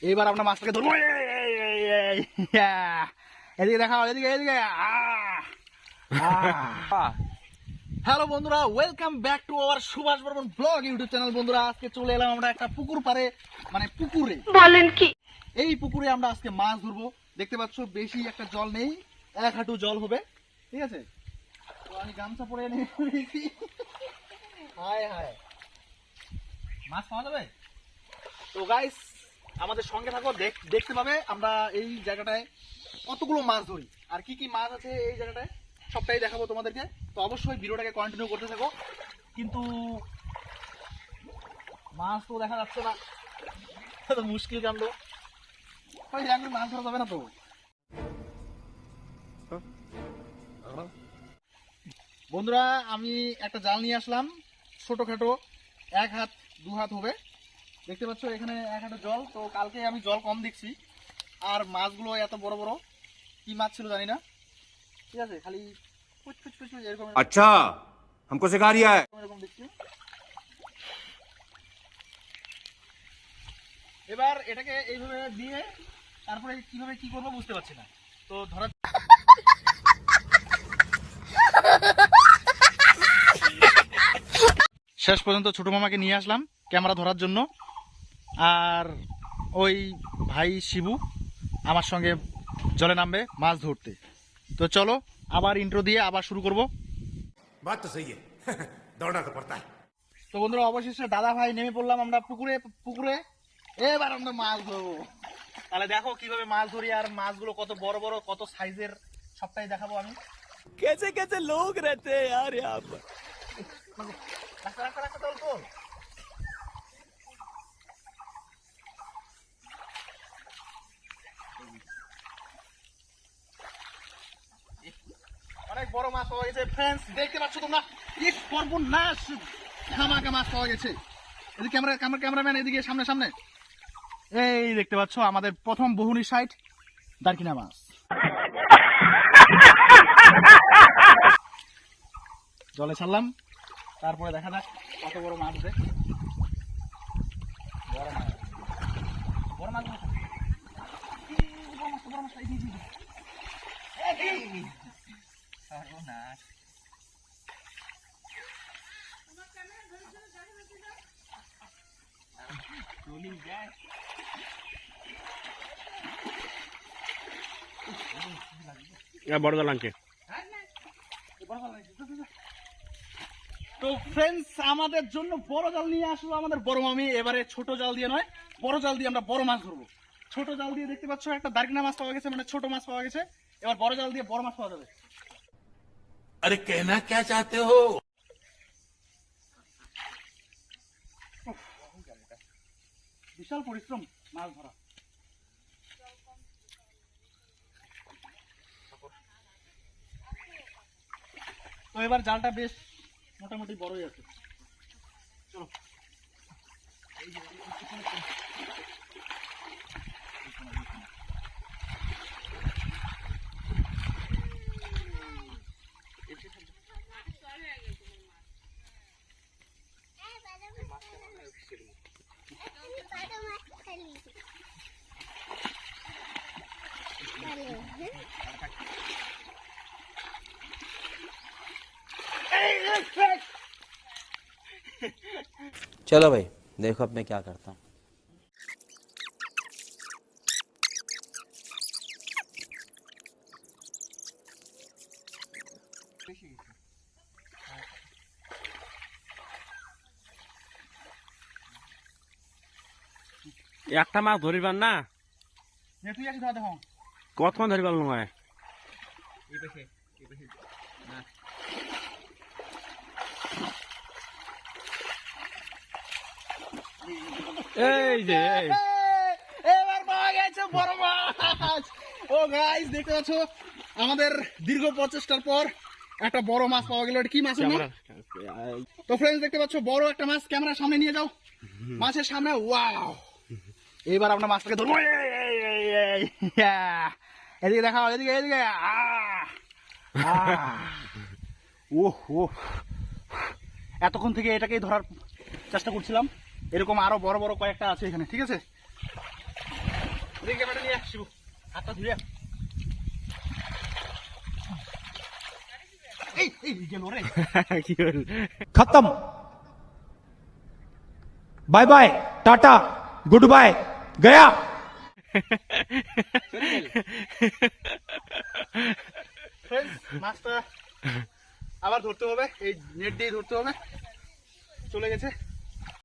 এইবার আমরা মাছটাকে ধরবো। এদিকে দেখাও, এদিকে এদিকে। হ্যালো বন্ধুরা, welcome back to our Subhash Barman blog YouTube channel. বন্ধুরা, আজকে চলে এলাম আমরা একটা পুকুর পাড়ে, মানে পুকুরে। বলেন কি? এই পুকুরে আমরা আজকে মাছ ধরবো। দেখতে পাচ্ছ বেশি একটা জল নেই, 1 হাঁটু জল হবে, ঠিক আছে? তো আমি গামছা পরে নিয়েছি। হায় হায়, মাছ পাওয়া যাবে তো গাইস, আমাদের সঙ্গে থাকো, দেখতে পাবে আমরা এই জায়গাটায় কতগুলো মাছ ধরি আর কি কি মাছ আছে এই জায়গাটায়, সবটাই দেখাবো তোমাদেরকে। তো অবশ্যই ভিডিওটাকে কন্টিনিউ করতে থাকো। কিন্তু মাছ তো দেখা যাচ্ছে না, তো মুশকিল কাণ্ড। মাছ ধরা যাবে না তো। বন্ধুরা, আমি একটা জাল নিয়ে আসলাম, ছোটখাটো, 1 হাত 2 হাত হবে। দেখতে পাচ্ছ এখানে 1 হাঁটু জল। তো কালকে আমি জল কম দেখছি, আর মাছগুলো এত বড় বড়, কি মাছ ছিল জানি না, ঠিক আছে? খালি এরকম। আচ্ছা, हमको सिखा रिया है। এরকম দেখছি। এবার এটাকে এইভাবে দিয়ে তারপরে কিভাবে কি করবো বুঝতে পারছি না। তো ধরা শেষ পর্যন্ত ছোট মামাকে নিয়ে আসলাম ক্যামেরা ধরার জন্য, আর ওই ভাই শিবু আমার সঙ্গে জলে নামবে মাছ ধরতে। তো চলো আবার ইন্ট্রো দিয়ে আবার শুরু করব। बात तो सही है, दौड़ना तो पड़ता है। তো বন্ধুরা, অবশেষে দাদা ভাই নেমে পড়লাম আমরা পুকুরে। এবার আমরা মাছ ধরবো। তাহলে দেখো কিভাবে মাছ ধরি, আর মাছগুলো কত বড় বড়, কত সাইজের, সবটাই দেখাবো আমি। कैसे कैसे लोग रहते हैं यार यहाँ पर। রাখতে তোল তোল। অনেক বড় মাছ পাওয়া গেছে ফ্রেন্ডস, দেখতে পাচ্ছ তোমরা। ইস সর্বনাশ, ধামাকা মাছ পাওয়া গেছে। এদিকে ক্যামেরাম্যান এদিকে সামনে সামনে। এই দেখতে পাচ্ছ আমাদের প্রথম বহুনি সাইট দারকিনা মাছ। জলে ছাড়লাম, তারপরে দেখা যাক কত বড় মাছ আছে। বড় মাছ बड़ दलांके তো ফ্রেন্ডস, আমাদের জন্য বড় জাল নিয়ে আসলো আমাদের বড় মামি। এবারে ছোট জাল দিয়ে নয়, বড় জাল দিয়ে আমরা বড় মাছ ধরবো। ছোট জাল দিয়ে দেখতে পাচ্ছ একটা দারকিনা মাছ পাওয়া গেছে, মানে ছোট মাছ পাওয়া গেছে। এবার বড় জাল দিয়ে বড় মাছ পাওয়া যাবে। अरे कहना क्या चाहते हो? বিশাল পরিশ্রম মাছ ধরা। তো এবার জালটা বেশ মোটামুটি বড়ই আছে। চলো चलो भाई, देखो अब मैं क्या करता हूँ। একটা মাছ ধরিবার না, তুই আসি ধরা দেখো। কতক্ষণ ধরিবার নয়। এই যে এবার পাওয়া গেছে বড় মাছ। ও গাইস, দেখতে পাচ্ছ আমাদের দীর্ঘ প্রচেষ্টার পর একটা বড় মাছ পাওয়া গেল। এটা কি মাছ? তো ফ্রেন্ডস, দেখতে পাচ্ছ বড় একটা মাছ। ক্যামেরার সামনে নিয়ে যাও, মাছের সামনে। ওয়াও, এবার আমরা মাছটাকে ধরবো। এদিকে দেখাও, এদিকে এদিকে। ওহ ওহ, এতক্ষণ থেকে এটাকেই ধরার চেষ্টা করছিলাম। এরকম আরো বড় বড় কয়েকটা আছে এখানে, ঠিক আছে? রিং ক্যামেরাটা নিয়ে আসিব হাতটা ধুয়ে এই এই গেল রে কি হল खत्म bye bye tata goodbye गया ফ্রেন্ডস মাছটা আবার ধরতে হবে এই নেট দিয়ে ধরতে হবে চলে গেছে